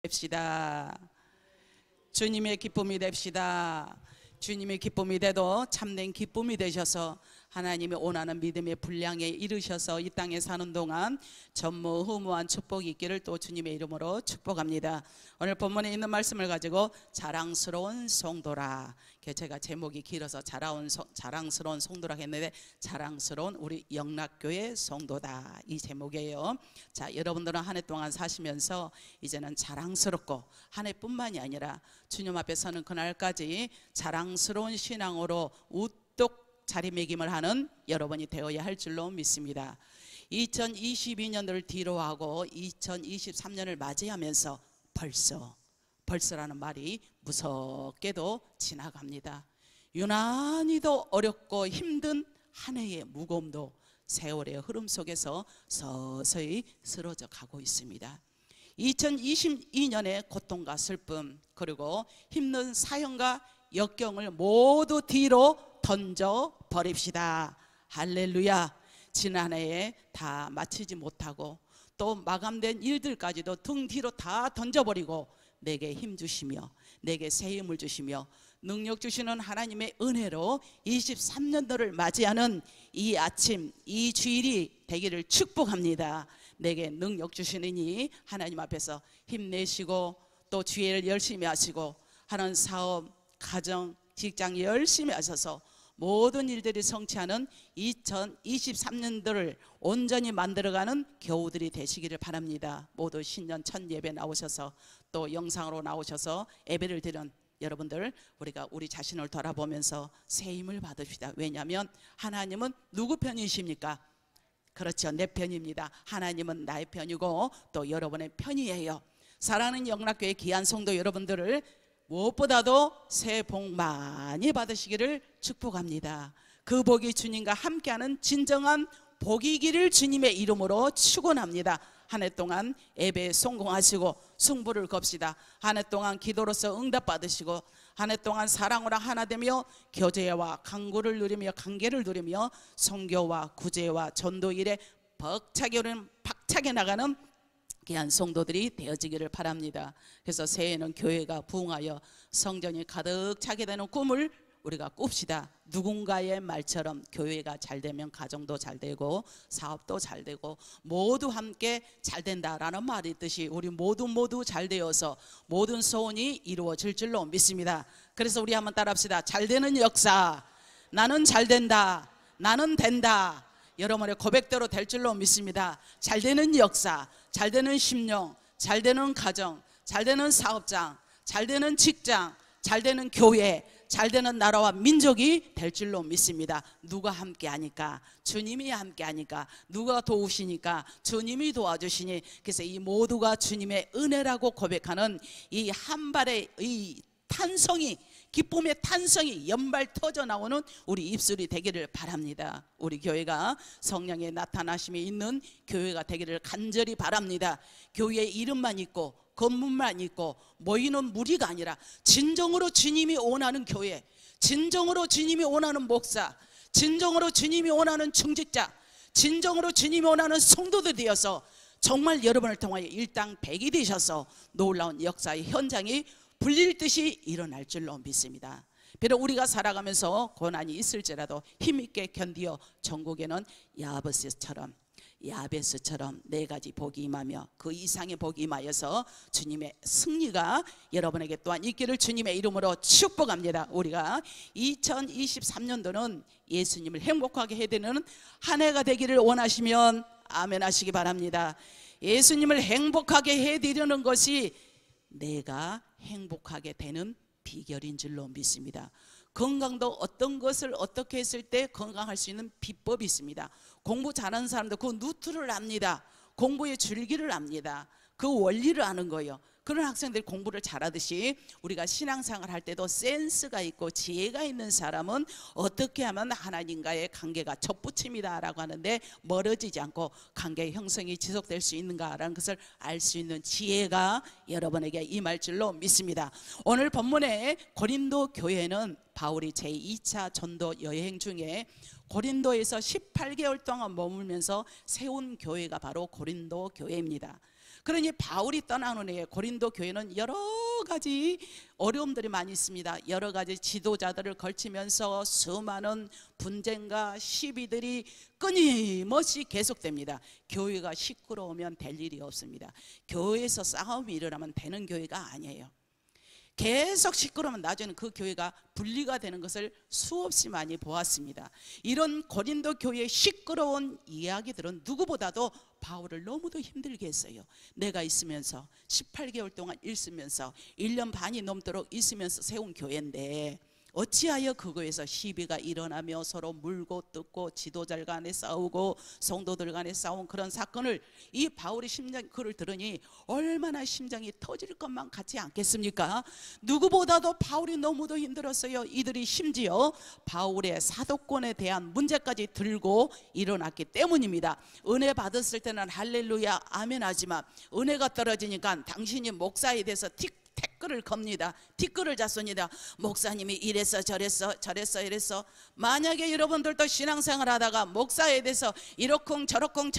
됩시다. 주님의 기쁨이 됩시다. 주님의 기쁨이 돼도 참된 기쁨이 되셔서 하나님이 원하는 믿음의 분량에 이르셔서 이 땅에 사는 동안 전무후무한 축복이 있기를 또 주님의 이름으로 축복합니다. 오늘 본문에 있는 말씀을 가지고 자랑스러운 성도라, 제가 제목이 길어서 자랑스러운 성도라 했는데 자랑스러운 우리 영락교회 성도다, 이 제목이에요. 자, 여러분들은 한 해 동안 사시면서 이제는 자랑스럽고 한 해뿐만이 아니라 주님 앞에 서는 그날까지 자랑스러운 신앙으로 우뚝 자리매김을 하는 여러분이 되어야 할 줄로 믿습니다. 2022년을 뒤로 하고 2023년을 맞이하면서 벌써라는 말이 무섭게도 지나갑니다. 유난히도 어렵고 힘든 한 해의 무거움도 세월의 흐름 속에서 서서히 쓰러져 가고 있습니다. 2022년의 고통과 슬픔, 그리고 힘든 사연과 역경을 모두 뒤로 던져 버립시다. 할렐루야. 지난해에 다 마치지 못하고 또 마감된 일들까지도 등 뒤로 다 던져버리고 내게 힘 주시며 내게 새 힘을 주시며 능력 주시는 하나님의 은혜로 23년도를 맞이하는 이 아침, 이 주일이 되기를 축복합니다. 내게 능력 주시느니 하나님 앞에서 힘내시고 또 주일을 열심히 하시고 하는 사업, 가정, 직장 열심히 하셔서 모든 일들이 성취하는 2023년도를 온전히 만들어가는 겨우들이 되시기를 바랍니다. 모두 신년 첫 예배 나오셔서 또 영상으로 나오셔서 예배를 드린 여러분들, 우리가 우리 자신을 돌아보면서 새 힘을 받읍시다. 왜냐하면 하나님은 누구 편이십니까? 그렇죠, 내 편입니다. 하나님은 나의 편이고 또 여러분의 편이에요. 사랑하는 영락교회 귀한 성도 여러분들을 무엇보다도 새해 복 많이 받으시기를 축복합니다. 그 복이 주님과 함께하는 진정한 복이기를 주님의 이름으로 축원합니다. 한 해 동안 예배에 성공하시고 승부를 겁시다. 한 해 동안 기도로서 응답 받으시고 한 해 동안 사랑으로 하나 되며 교제와 강구를 누리며 관계를 누리며 선교와 구제와 전도 일에 박차게 나가는 귀한 성도들이 되어지기를 바랍니다. 그래서 새해에는 교회가 부흥하여 성전이 가득 차게 되는 꿈을 우리가 꿉시다. 누군가의 말처럼 교회가 잘 되면 가정도 잘 되고 사업도 잘 되고 모두 함께 잘 된다라는 말이 있듯이 우리 모두 잘 되어서 모든 소원이 이루어질 줄로 믿습니다. 그래서 우리 한번 따라합시다. 잘 되는 역사, 나는 잘 된다, 나는 된다. 여러분의 고백대로 될 줄로 믿습니다. 잘 되는 역사, 잘 되는 심령, 잘 되는 가정, 잘 되는 사업장, 잘 되는 직장, 잘 되는 교회, 잘 되는 나라와 민족이 될 줄로 믿습니다. 누가 함께 하니까? 주님이 함께 하니까. 누가 도우시니까? 주님이 도와주시니. 그래서 이 모두가 주님의 은혜라고 고백하는 이 한 발의 이 탄성이, 기쁨의 탄성이 연발 터져 나오는 우리 입술이 되기를 바랍니다. 우리 교회가 성령의 나타나심이 있는 교회가 되기를 간절히 바랍니다. 교회 이름만 있고 건물만 있고 모이는 무리가 아니라 진정으로 주님이 원하는 교회, 진정으로 주님이 원하는 목사, 진정으로 주님이 원하는 중직자, 진정으로 주님이 원하는 성도들 되어서 정말 여러분을 통하여 일당백이 되셔서 놀라운 역사의 현장이 불릴 듯이 일어날 줄로 믿습니다. 비록 우리가 살아가면서 고난이 있을지라도 힘있게 견디어 전국에는 야베스처럼 네 가지 복이 임하며 그 이상의 복이 임하여서 주님의 승리가 여러분에게 또한 있기를 주님의 이름으로 축복합니다. 우리가 2023년도는 예수님을 행복하게 해드리는 한 해가 되기를 원하시면 아멘 하시기 바랍니다. 예수님을 행복하게 해드리는 것이 내가 행복하게 되는 비결인 줄로 믿습니다. 건강도 어떤 것을 어떻게 했을 때 건강할 수 있는 비법이 있습니다. 공부 잘하는 사람도 그 루트를 압니다. 공부의 줄기를 압니다. 그 원리를 아는 거예요. 그런 학생들이 공부를 잘하듯이 우리가 신앙생활 할 때도 센스가 있고 지혜가 있는 사람은 어떻게 하면 하나님과의 관계가 접붙임이다 라고 하는데 멀어지지 않고 관계의 형성이 지속될 수 있는가라는 것을 알 수 있는 지혜가 여러분에게 임할 줄로 믿습니다. 오늘 본문의 고린도 교회는 바울이 제2차 전도 여행 중에 고린도에서 18개월 동안 머물면서 세운 교회가 바로 고린도 교회입니다. 그러니 바울이 떠난 후에 고린도 교회는 여러 가지 어려움들이 많이 있습니다. 여러 가지 지도자들을 걸치면서 수많은 분쟁과 시비들이 끊임없이 계속됩니다. 교회가 시끄러우면 될 일이 없습니다. 교회에서 싸움이 일어나면 되는 교회가 아니에요. 계속 시끄러우면 나중에는 그 교회가 분리가 되는 것을 수없이 많이 보았습니다. 이런 고린도 교회의 시끄러운 이야기들은 누구보다도 바울을 너무도 힘들게 했어요. 내가 있으면서 18개월 동안 있으면서 1년 반이 넘도록 있으면서 세운 교회인데 어찌하여 그거에서 시비가 일어나며 서로 물고 뜯고 지도자 간에 싸우고 성도들 간에 싸운 그런 사건을 이 바울의 심장 글을 들으니 얼마나 심장이 터질 것만 같지 않겠습니까? 누구보다도 바울이 너무도 힘들었어요. 이들이 심지어 바울의 사도권에 대한 문제까지 들고 일어났기 때문입니다. 은혜 받았을 때는 할렐루야 아멘 하지만 은혜가 떨어지니까 당신이 목사에 대해서 댓글을 겁니다. 댓글을 잡습니다. 목사님이 이랬어 저랬어 이랬어. 만약에 여러분들도 신앙생활 하다가 목사에 대해서 이러쿵 저러쿵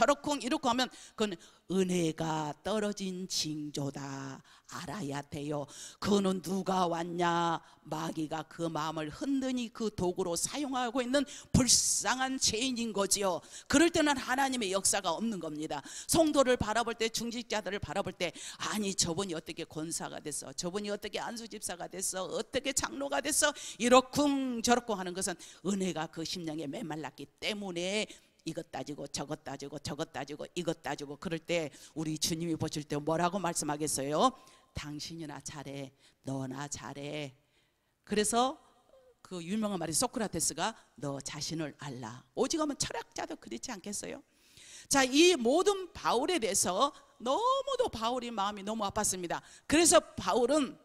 이러쿵 하면 그건 은혜가 떨어진 징조다. 알아야 돼요. 그는 누가 왔냐? 마귀가 그 마음을 흔드니 그 도구로 사용하고 있는 불쌍한 죄인인 거지요. 그럴 때는 하나님의 역사가 없는 겁니다. 성도를 바라볼 때, 중직자들을 바라볼 때, 아니 저분이 어떻게 권사가 됐어, 저분이 어떻게 안수집사가 됐어, 어떻게 장로가 됐어, 이러쿵 저러쿵 하는 것은 은혜가 그 심령에 메말랐기 때문에 이것 따지고 저것 따지고 저것 따지고 이것 따지고. 그럴 때 우리 주님이 보실 때 뭐라고 말씀하겠어요? 당신이나 잘해, 너나 잘해. 그래서 그 유명한 말이 소크라테스가 너 자신을 알라. 오직하면 철학자도 그렇지 않겠어요? 자, 이 모든 바울에 대해서 너무도 바울이 마음이 너무 아팠습니다. 그래서 바울은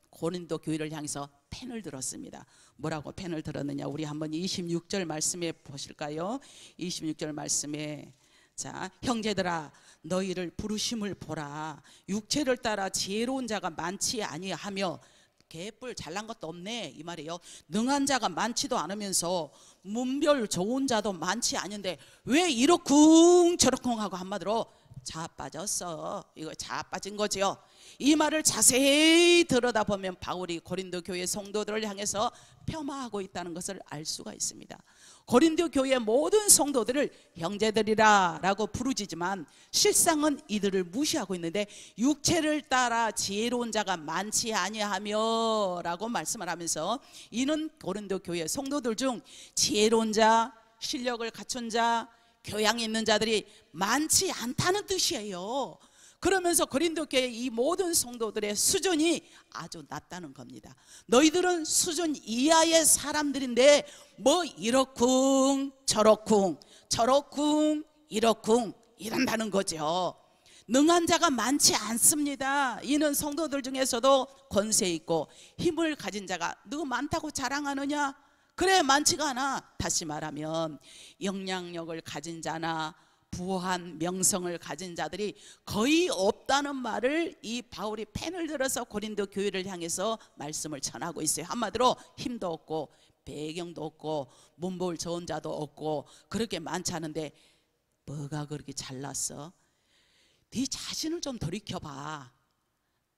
고린도 교회를 향해서 펜을 들었습니다. 뭐라고 펜을 들었느냐? 우리 한번 26절 말씀에 보실까요? 26절 말씀에, 자, 형제들아 너희를 부르심을 보라. 육체를 따라 지혜로운 자가 많지 아니하며, 개뿔 잘난 것도 없네 이 말이에요. 능한 자가 많지도 않으면서 문별 좋은 자도 많지 않은데 왜 이러쿵 저러쿵 하고 한마디로 자빠졌어. 이거 자빠진 거지요. 이 말을 자세히 들여다보면 바울이 고린도 교회 성도들을 향해서 폄하하고 있다는 것을 알 수가 있습니다. 고린도 교회 모든 성도들을 형제들이라 라고 부르지만 실상은 이들을 무시하고 있는데, 육체를 따라 지혜로운 자가 많지 아니하며 라고 말씀을 하면서 이는 고린도 교회 성도들 중 지혜로운 자, 실력을 갖춘 자, 교양이 있는 자들이 많지 않다는 뜻이에요. 그러면서 고린도 교회 이 모든 성도들의 수준이 아주 낮다는 겁니다. 너희들은 수준 이하의 사람들인데 뭐 이러쿵 저러쿵 이러쿵 이런다는 거죠. 능한 자가 많지 않습니다. 이는 성도들 중에서도 권세 있고 힘을 가진 자가 너 많다고 자랑하느냐? 그래, 많지가 않아. 다시 말하면 영향력을 가진 자나 부한 명성을 가진 자들이 거의 없다는 말을 이 바울이 펜을 들어서 고린도 교회를 향해서 말씀을 전하고 있어요. 한마디로 힘도 없고 배경도 없고 문볼 좋은 자도 없고 그렇게 많지 않은데 뭐가 그렇게 잘났어? 네 자신을 좀 돌이켜봐.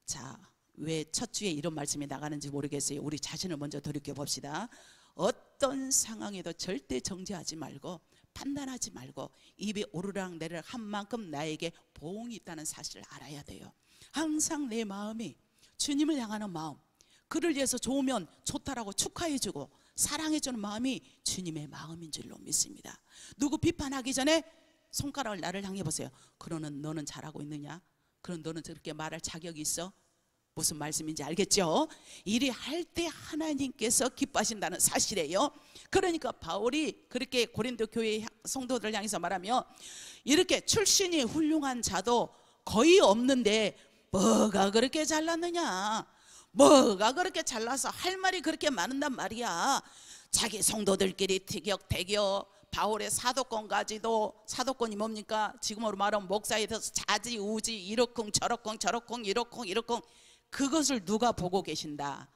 자, 왜 첫 주에 이런 말씀이 나가는지 모르겠어요. 우리 자신을 먼저 돌이켜 봅시다. 어떤 상황에도 절대 정죄하지 말고 판단하지 말고 입에 오르락 내리락 한 만큼 나에게 보응이 있다는 사실을 알아야 돼요. 항상 내 마음이 주님을 향하는 마음, 그를 위해서 좋으면 좋다라고 축하해주고 사랑해주는 마음이 주님의 마음인 줄로 믿습니다. 누구 비판하기 전에 손가락을 나를 향해 보세요. 그러는 너는 잘하고 있느냐? 그럼 너는 저렇게 말할 자격이 있어? 무슨 말씀인지 알겠죠? 일이 할 때 하나님께서 기뻐하신다는 사실이에요. 그러니까 바울이 그렇게 고린도 교회 성도들 향해서 말하며 이렇게 출신이 훌륭한 자도 거의 없는데 뭐가 그렇게 잘났느냐? 뭐가 그렇게 잘나서 할 말이 그렇게 많은단 말이야. 자기 성도들끼리 티격태격, 바울의 사도권까지도, 사도권이 뭡니까? 지금으로 말하면 목사에 대해서 자지우지 이러쿵 저러쿵 이러쿵 그것을 누가 보고 계신다?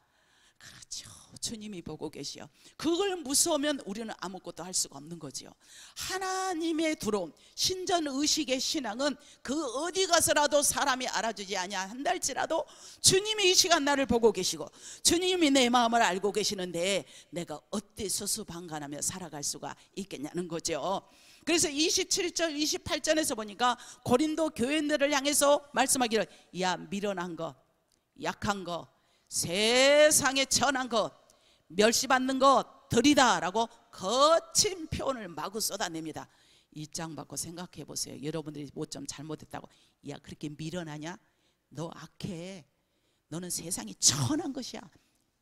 그렇죠. 주님이 보고 계시오. 그걸 무서우면 우리는 아무것도 할 수가 없는 거지요. 하나님의 들어옴, 신전의식의 신앙은 그 어디 가서라도 사람이 알아주지 아니한달지라도 주님이 이 시간 나를 보고 계시고 주님이 내 마음을 알고 계시는데 내가 어때 수수방관하며 살아갈 수가 있겠냐는 거죠. 그래서 27절 28절에서 보니까 고린도 교인들을 향해서 말씀하기를, 야 미련한 것, 약한 것, 세상에 천한 것, 멸시받는 것 들이다 라고 거친 표현을 마구 쏟아냅니다. 이 장 받고 생각해 보세요. 여러분들이 뭐 좀 잘못했다고, 야 그렇게 미련하냐? 너 악해. 너는 세상이 천한 것이야.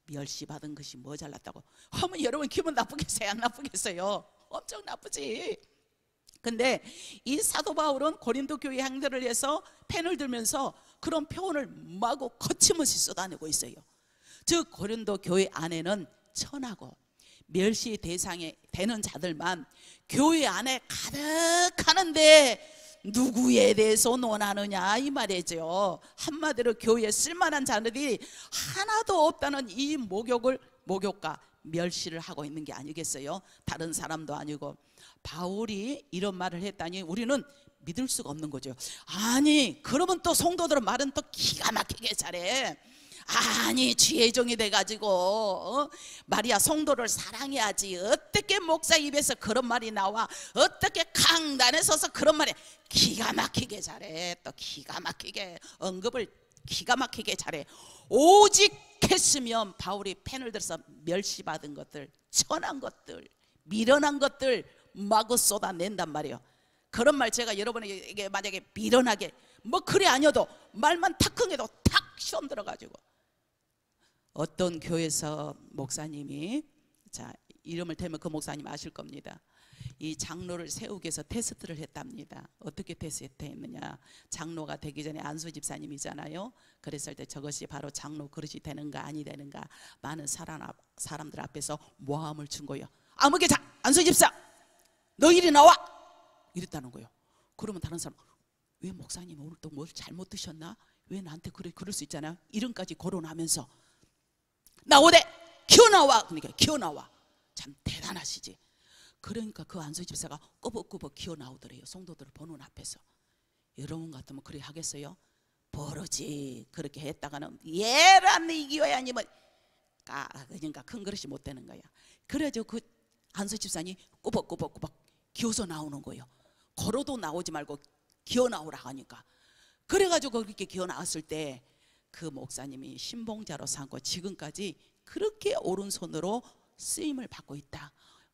멸시받은 것이 뭐 잘났다고 하면 여러분 기분 나쁘겠어요? 안 나쁘겠어요? 엄청 나쁘지. 근데 이 사도 바울은 고린도 교회 행들을 해서 펜을 들면서 그런 표현을 마구 거침없이 쏟아내고 있어요. 즉 고린도 교회 안에는 천하고 멸시 대상이 되는 자들만 교회 안에 가득하는데 누구에 대해서 논하느냐 이 말이죠. 한마디로 교회에 쓸만한 자들이 하나도 없다는 이 모욕과 멸시를 하고 있는 게 아니겠어요? 다른 사람도 아니고. 바울이 이런 말을 했다니 우리는 믿을 수가 없는 거죠. 아니 그러면 또 성도들은 말은 또 기가 막히게 잘해. 아니 주의 종이 돼가지고 말이야 성도를 사랑해야지. 어떻게 목사 입에서 그런 말이 나와? 어떻게 강단에 서서 그런 말이 기가 막히게 잘해. 또 기가 막히게 언급을 기가 막히게 잘해. 오직 했으면 바울이 펜을 들어서 멸시받은 것들, 천한 것들, 미련한 것들 마구 쏟아낸단 말이에요. 그런 말 제가 여러분에게 만약에 미련하게 뭐 그래 아니어도 말만 탁흥해도 탁 시험 들어가지고 어떤 교회에서 목사님이, 자 이름을 대면 그 목사님 아실 겁니다. 이 장로를 세우기 위해서 테스트를 했답니다. 어떻게 테스트했느냐? 장로가 되기 전에 안수 집사님이잖아요. 그랬을 때 저것이 바로 장로 그릇이 되는가 아니 되는가 많은 사람들 앞에서 모함을 준 거예요. 아무개 자 안수 집사 너 이리 나와 이랬다는 거예요. 그러면 다른 사람 왜 목사님 오늘 또 뭘 잘못 드셨나? 왜 나한테 그럴 수 있잖아요. 이름까지 거론하면서 나오대 기어나와. 그러니까 기어나와. 참 대단하시지. 그러니까 그 안수 집사가 꾸벅꾸벅 기어나오더래요. 성도들을 보는 앞에서. 여러분 같으면 그래 하겠어요? 버러지 그렇게 했다가는 예란 이기어야 아니면 그러니까 큰 그릇이 못 되는 거야. 그래가지고 그 안수 집사님 꾸벅꾸벅 기어서 나오는 거예요. 걸어도 나오지 말고 기어 나오라 하니까. 그래가지고 그렇게 기어 나왔을 때 그 목사님이 신봉자로 삼고 지금까지 그렇게 오른손으로 쓰임을 받고 있다.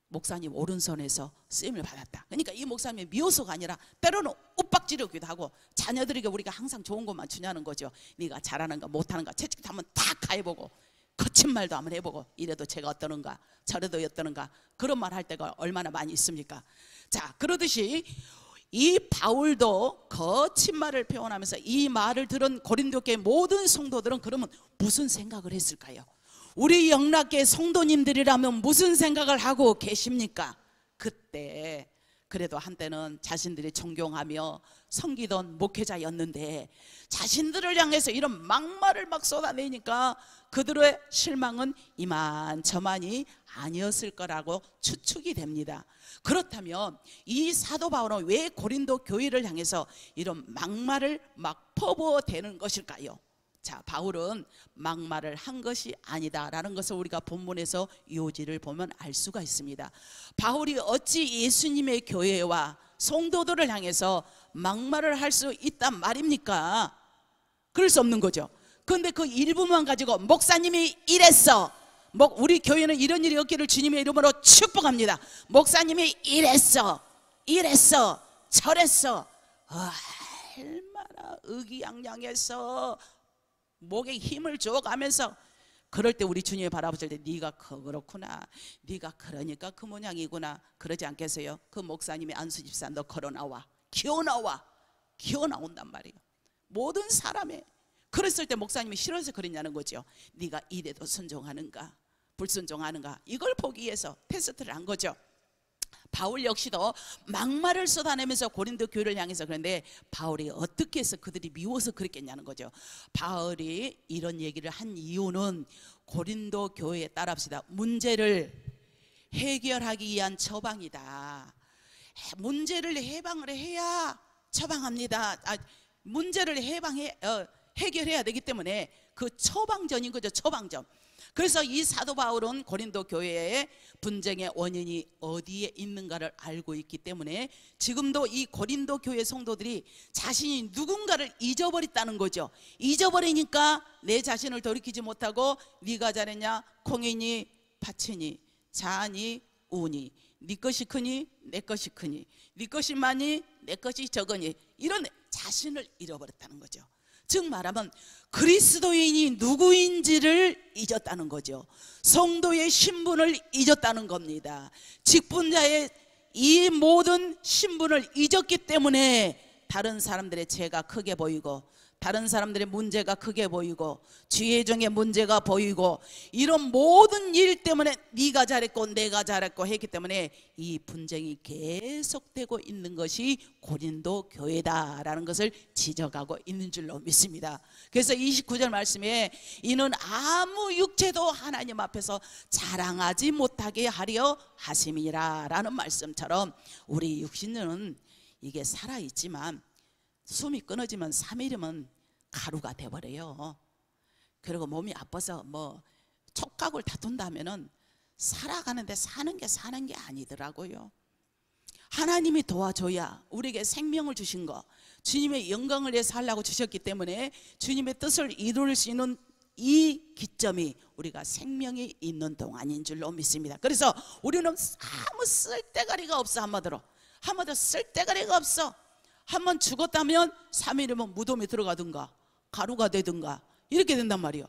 목사님 오른손에서 쓰임을 받았다. 그러니까 이 목사님이 미워서가 아니라 때로는 윽박지르기도 하고 자녀들에게 우리가 항상 좋은 것만 주냐는 거죠. 네가 잘하는가 못하는가 채찍도 한번 다 가해보고 거친 말도 한번 해보고 이래도 제가 어떠는가 저래도 어떠는가 그런 말 할 때가 얼마나 많이 있습니까? 자 그러듯이 이 바울도 거친 말을 표현하면서 이 말을 들은 고린도 교회 모든 성도들은 그러면 무슨 생각을 했을까요? 우리 영락교회 성도님들이라면 무슨 생각을 하고 계십니까? 그때 그래도 한때는 자신들이 존경하며 섬기던 목회자였는데 자신들을 향해서 이런 막말을 막 쏟아내니까 그들의 실망은 이만저만이 아니었을 거라고 추측이 됩니다. 그렇다면 이 사도 바울은 왜 고린도 교회를 향해서 이런 막말을 막 퍼부어대는 것일까요? 자, 바울은 막말을 한 것이 아니다라는 것을 우리가 본문에서 요지를 보면 알 수가 있습니다. 바울이 어찌 예수님의 교회와 성도들을 향해서 막말을 할 수 있단 말입니까? 그럴 수 없는 거죠. 그런데 그 일부만 가지고 목사님이 이랬어, 우리 교회는 이런 일이 없기를 주님의 이름으로 축복합니다. 목사님이 이랬어 저랬어. 얼마나 의기양양해서 목에 힘을 줘가면서 그럴 때 우리 주님이 바라보실 때 네가 그렇구나, 네가 그러니까 그 모양이구나 그러지 않겠어요? 그 목사님이 안수집사 너 걸어나와, 기어나온단 말이에요. 모든 사람의 그랬을 때 목사님이 싫어서 그랬냐는 거죠. 네가 이래도 순종하는가 불순종하는가 이걸 보기 위해서 테스트를 한 거죠. 바울 역시도 막말을 쏟아내면서 고린도 교회를 향해서, 그런데 바울이 어떻게 해서 그들이 미워서 그랬겠냐는 거죠. 바울이 이런 얘기를 한 이유는 고린도 교회에 따라합시다, 문제를 해결하기 위한 처방이다. 문제를 해방을 해야 처방합니다. 문제를 해결해야 되기 때문에 그 처방전인 거죠. 처방전. 그래서 이 사도 바울은 고린도 교회의 분쟁의 원인이 어디에 있는가를 알고 있기 때문에 지금도 이 고린도 교회 성도들이 자신이 누군가를 잊어버렸다는 거죠. 잊어버리니까 내 자신을 돌이키지 못하고 네가 잘했냐, 콩이니 팥이니 자니 우니, 네 것이 크니 내 것이 크니, 네 것이 많이 내 것이 적으니, 이런 자신을 잃어버렸다는 거죠. 즉 말하면 그리스도인이 누구인지를 잊었다는 거죠. 성도의 신분을 잊었다는 겁니다. 직분자의 이 모든 신분을 잊었기 때문에 다른 사람들의 죄가 크게 보이고, 다른 사람들의 문제가 크게 보이고, 지혜정의 문제가 보이고, 이런 모든 일 때문에 네가 잘했고 내가 잘했고 했기 때문에 이 분쟁이 계속되고 있는 것이 고린도 교회다라는 것을 지적하고 있는 줄로 믿습니다. 그래서 29절 말씀에 이는 아무 육체도 하나님 앞에서 자랑하지 못하게 하려 하심이라 라는 말씀처럼, 우리 육신은 이게 살아있지만 숨이 끊어지면 3일이면 가루가 돼버려요. 그리고 몸이 아파서 뭐 촉각을 다툰다면은 살아가는데 사는 게 아니더라고요. 하나님이 도와줘야, 우리에게 생명을 주신 거, 주님의 영광을 위해 살라고 주셨기 때문에 주님의 뜻을 이룰 수 있는 이 기점이 우리가 생명이 있는 동안인 줄로 믿습니다. 그래서 우리는 아무 쓸데가리가 없어. 한마디로 쓸데가리가 없어. 한번 죽었다면 3일이면 무덤에 들어가든가 가루가 되든가 이렇게 된단 말이에요.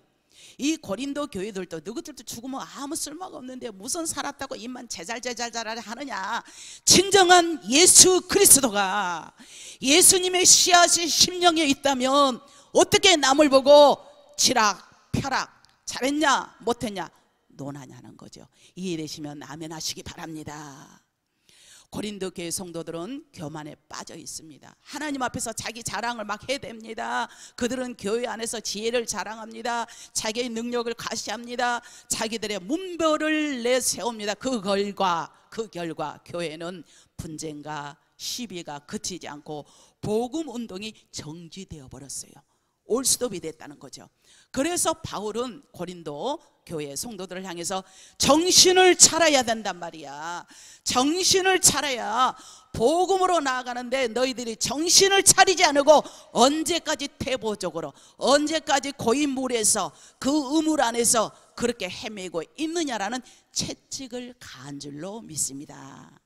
이 고린도 교회들도 너희들도 죽으면 아무 쓸모가 없는데 무슨 살았다고 입만 제잘제잘 하느냐. 진정한 예수 그리스도가 예수님의 씨앗이 심령에 있다면 어떻게 남을 보고 지락 펴락 잘했냐 못했냐 논하냐는 거죠. 이해되시면 아멘 하시기 바랍니다. 고린도 교회 성도들은 교만에 빠져 있습니다. 하나님 앞에서 자기 자랑을 막 해댑니다. 그들은 교회 안에서 지혜를 자랑합니다. 자기의 능력을 과시합니다. 자기들의 문별을 내세웁니다. 그 결과 교회는 분쟁과 시비가 그치지 않고 복음 운동이 정지되어 버렸어요. 올스톱이 됐다는 거죠. 그래서 바울은 고린도 교회 성도들을 향해서 정신을 차려야 된단 말이야. 정신을 차려야 복음으로 나아가는데 너희들이 정신을 차리지 않고 언제까지 태보적으로, 언제까지 고인물에서 그 우물 안에서 그렇게 헤매고 있느냐라는 채찍을 가한 줄로 믿습니다.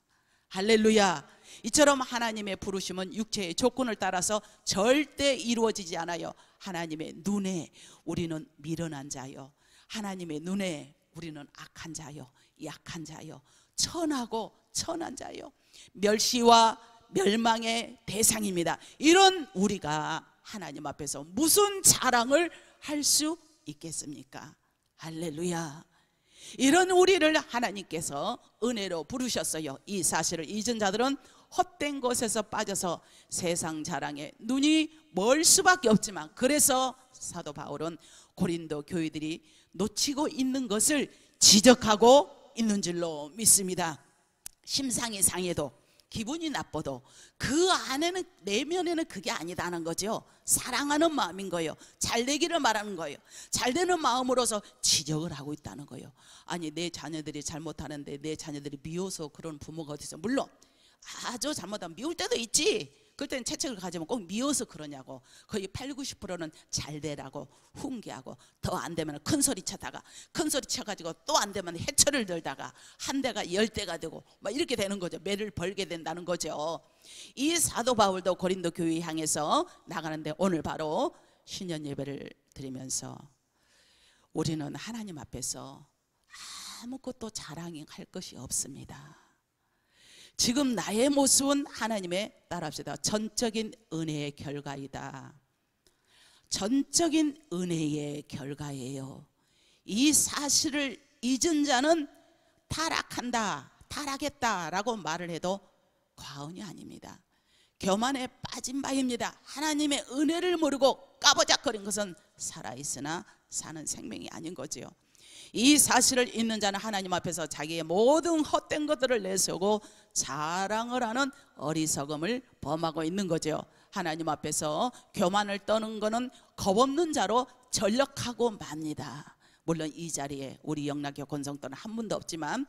할렐루야. 이처럼 하나님의 부르심은 육체의 조건을 따라서 절대 이루어지지 않아요. 하나님의 눈에 우리는 미련한 자요, 하나님의 눈에 우리는 악한 자요, 약한 자요, 천하고 천한 자요, 멸시와 멸망의 대상입니다. 이런 우리가 하나님 앞에서 무슨 자랑을 할 수 있겠습니까? 할렐루야. 이런 우리를 하나님께서 은혜로 부르셨어요. 이 사실을 잊은 자들은 헛된 것에서 빠져서 세상 자랑에 눈이 멀 수밖에 없지만, 그래서 사도 바울은 고린도 교회들이 놓치고 있는 것을 지적하고 있는 줄로 믿습니다. 심상이 상해도 기분이 나빠도 그 안에는, 내면에는 그게 아니다는 거죠. 사랑하는 마음인 거예요. 잘 되기를 말하는 거예요. 잘 되는 마음으로서 지적을 하고 있다는 거예요. 아니, 내 자녀들이 잘못하는데 내 자녀들이 미워서 그런 부모가 어디 있어? 물론 아주 잘못하면 미울 때도 있지. 그때는 채찍을 가지면 꼭 미워서 그러냐고. 거의 80~90%는 잘 되라고 훈계하고, 더 안 되면 큰 소리 쳐다가, 큰 소리 쳐가지고 또 안 되면 해초를 들다가 한 대가 10대가 되고 막 이렇게 되는 거죠. 매를 벌게 된다는 거죠. 이 사도 바울도 고린도 교회 향해서 나가는데, 오늘 바로 신년 예배를 드리면서 우리는 하나님 앞에서 아무것도 자랑할 것이 없습니다. 지금 나의 모습은 하나님의, 따라합시다, 전적인 은혜의 결과이다. 전적인 은혜의 결과예요. 이 사실을 잊은 자는 타락한다, 타락했다라고 말을 해도 과언이 아닙니다. 교만에 빠진 바입니다. 하나님의 은혜를 모르고 까부작거린 것은 살아있으나 사는 생명이 아닌 거지요. 이 사실을 잊는 자는 하나님 앞에서 자기의 모든 헛된 것들을 내세우고 자랑을 하는 어리석음을 범하고 있는 거죠. 하나님 앞에서 교만을 떠는 것은 겁없는 자로 전력하고 맙니다. 물론 이 자리에 우리 영락교 권성도는 한 분도 없지만,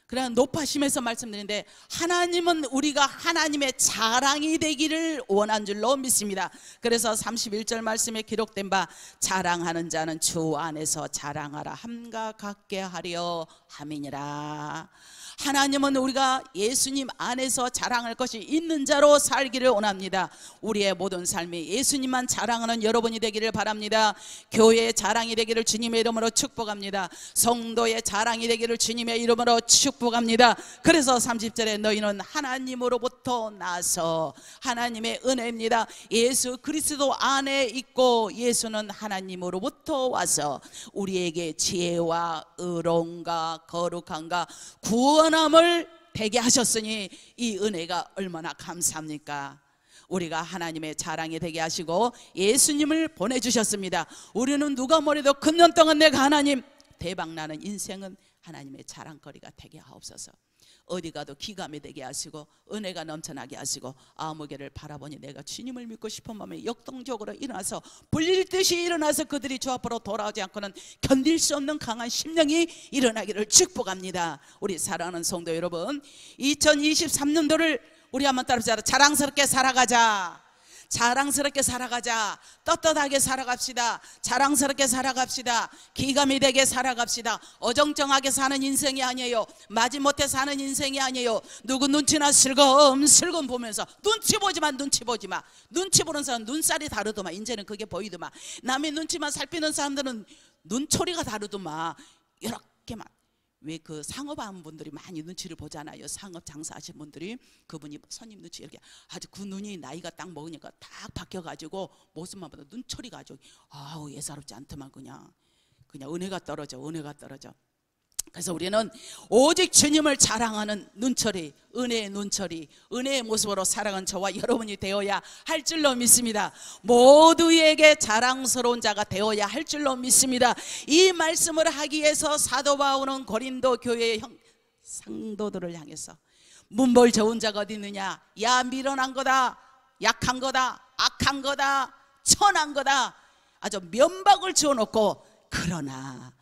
그러나 높아심에서 말씀드리는데, 하나님은 우리가 하나님의 자랑이 되기를 원한 줄로 믿습니다. 그래서 31절 말씀에 기록된 바 자랑하는 자는 주 안에서 자랑하라 함과 같게 하려 함이니라. 하나님은 우리가 예수님 안에서 자랑할 것이 있는 자로 살기를 원합니다. 우리의 모든 삶이 예수님만 자랑하는 여러분이 되기를 바랍니다. 교회의 자랑이 되기를 주님의 이름으로 축복합니다. 성도의 자랑이 되기를 주님의 이름으로 축복합니다. 그래서 30절에 너희는 하나님으로부터 나서, 하나님의 은혜입니다. 예수 그리스도 안에 있고 예수는 하나님으로부터 와서 우리에게 지혜와 의로움과 거룩함과 구원함을 되게 하셨으니 이 은혜가 얼마나 감사합니까? 우리가 하나님의 자랑이 되게 하시고 예수님을 보내주셨습니다. 우리는 누가 뭐래도 금년 동안 내가 하나님 대박나는 인생은 하나님의 자랑거리가 되게 하옵소서. 어디 가도 기감이 되게 하시고 은혜가 넘쳐나게 하시고, 아무개를 바라보니 내가 주님을 믿고 싶은 마음에 역동적으로 일어나서 불릴 듯이 일어나서 그들이 주 앞으로 돌아오지 않고는 견딜 수 없는 강한 심령이 일어나기를 축복합니다. 우리 사랑하는 성도 여러분, 2023년도를 우리 한번 따라서 자랑스럽게 살아가자. 자랑스럽게 살아가자. 떳떳하게 살아갑시다. 자랑스럽게 살아갑시다. 기감이 되게 살아갑시다. 어정쩡하게 사는 인생이 아니에요. 마지못해 사는 인생이 아니에요. 누구 눈치나 슬금슬금 보면서 눈치 보지마, 눈치 보지마. 눈치 보는 사람은 눈살이 다르더만. 이제는 그게 보이더만. 남의 눈치만 살피는 사람들은 눈초리가 다르더만. 이렇게만. 왜 그 상업하는 분들이 많이 눈치를 보잖아요. 상업 장사하시는 분들이, 그분이 손님 눈치 이렇게 아주 그 눈이 나이가 딱 먹으니까 딱 바뀌어가지고 모습만 봐도 눈초리가 아주 아우 예사롭지 않더만. 그냥 은혜가 떨어져, 은혜가 떨어져. 그래서 우리는 오직 주님을 자랑하는 눈초리, 은혜의 눈초리, 은혜의 모습으로 살아가는 저와 여러분이 되어야 할 줄로 믿습니다. 모두에게 자랑스러운 자가 되어야 할 줄로 믿습니다. 이 말씀을 하기 위해서 사도 바울은 고린도 교회의 상도들을 향해서 문벌 좋은 자가 어디 있느냐, 야 미련한 거다, 약한 거다, 악한 거다, 천한 거다, 아주 면박을 지어놓고, 그러나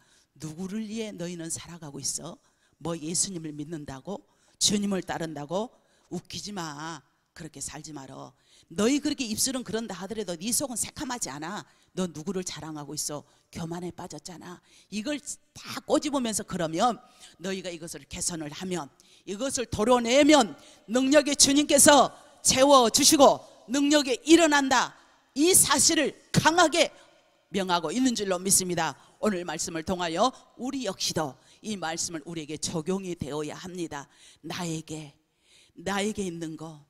누구를 위해 너희는 살아가고 있어? 뭐 예수님을 믿는다고? 주님을 따른다고? 웃기지 마. 그렇게 살지 말어. 너희 그렇게 입술은 그런다 하더라도 네 속은 새카맣지 않아. 너 누구를 자랑하고 있어? 교만에 빠졌잖아. 이걸 다 꼬집으면서 그러면 너희가 이것을 개선을 하면, 이것을 도려내면 능력의 주님께서 채워주시고 능력이 일어난다. 이 사실을 강하게 명하고 있는 줄로 믿습니다. 오늘 말씀을 통하여 우리 역시도 이 말씀을 우리에게 적용이 되어야 합니다. 나에게 있는 거,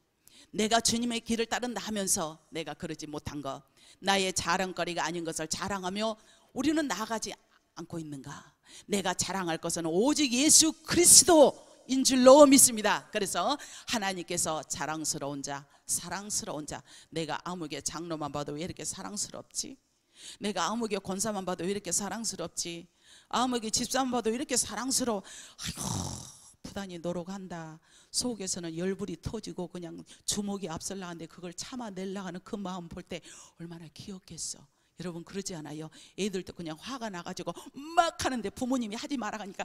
내가 주님의 길을 따른다 하면서 내가 그러지 못한 것, 나의 자랑거리가 아닌 것을 자랑하며 우리는 나아가지 않고 있는가? 내가 자랑할 것은 오직 예수 그리스도인 줄로 믿습니다. 그래서 하나님께서 자랑스러운 자, 사랑스러운 자, 내가 아무개 장로만 봐도 왜 이렇게 사랑스럽지? 내가 아무개 권사만 봐도 왜 이렇게 사랑스럽지? 아무개 집사만 봐도 왜 이렇게 사랑스러워? 아이고 부단히 노력한다. 속에서는 열불이 터지고 그냥 주먹이 앞설라 하는데 그걸 참아내려고 하는 그 마음 볼 때 얼마나 귀엽겠어. 여러분 그러지 않아요? 애들도 그냥 화가 나가지고 막 하는데 부모님이 하지 마라 하니까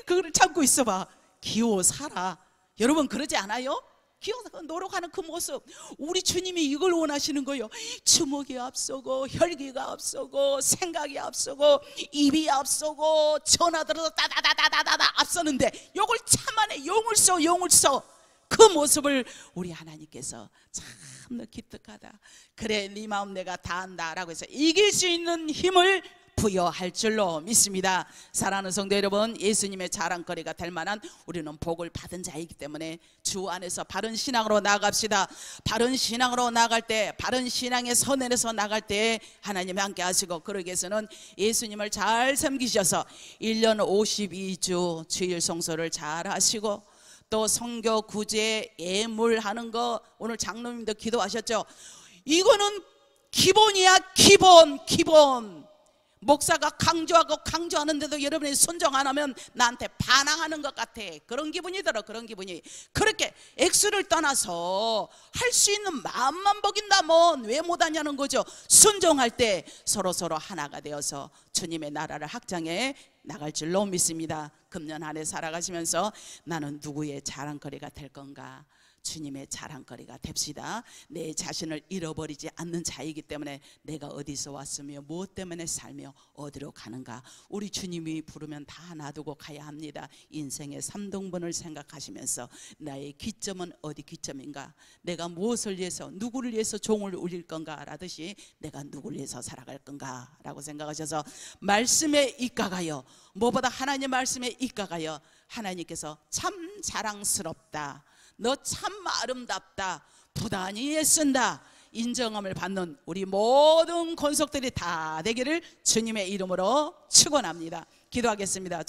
그거를 참고 있어봐. 귀여워 살아. 여러분 그러지 않아요? 기어서 노력하는 그 모습, 우리 주님이 이걸 원하시는 거예요. 주먹이 앞서고 혈기가 앞서고 생각이 앞서고 입이 앞서고 전화 들어서 따다다다다다 앞서는데 요걸 참아내. 용을 써 그 모습을 우리 하나님께서 참 기특하다. 그래 네 마음 내가 다 안다 라고 해서 이길 수 있는 힘을 부여할 줄로 믿습니다. 사랑하는 성도 여러분, 예수님의 자랑거리가 될 만한 우리는 복을 받은 자이기 때문에 주 안에서 바른 신앙으로 나아갑시다. 바른 신앙으로 나아갈 때, 바른 신앙의 선에서 나아갈 때 하나님이 함께 하시고, 그러기 위해서는 예수님을 잘 섬기셔서 1년 52주 주일 성소를 잘 하시고, 또 성교 구제 예물하는 거 오늘 장로님도 기도하셨죠. 이거는 기본이야. 기본. 목사가 강조하고 강조하는데도 여러분이 순종 안 하면 나한테 반항하는 것 같아. 그런 기분이 들어. 그런 기분이. 그렇게 액수를 떠나서 할 수 있는 마음만 먹인다면 왜 못하냐는 거죠. 순종할 때 서로 하나가 되어서 주님의 나라를 확장해 나갈 줄로 믿습니다. 금년 한 해 살아가시면서 나는 누구의 자랑거리가 될 건가? 주님의 자랑거리가 됩시다. 내 자신을 잃어버리지 않는 자이기 때문에 내가 어디서 왔으며 무엇 때문에 살며 어디로 가는가, 우리 주님이 부르면 다 놔두고 가야 합니다. 인생의 3등분을 생각하시면서 나의 기점은 어디 기점인가, 내가 무엇을 위해서 누구를 위해서 종을 울릴 건가 라듯이 내가 누구를 위해서 살아갈 건가 라고 생각하셔서 말씀에 입각하여, 무엇보다 하나님 말씀에 입각하여 하나님께서 참 자랑스럽다, 너 참 아름답다, 부단히 애쓴다 인정함을 받는 우리 모든 권속들이 다 되기를 주님의 이름으로 축원합니다. 기도하겠습니다.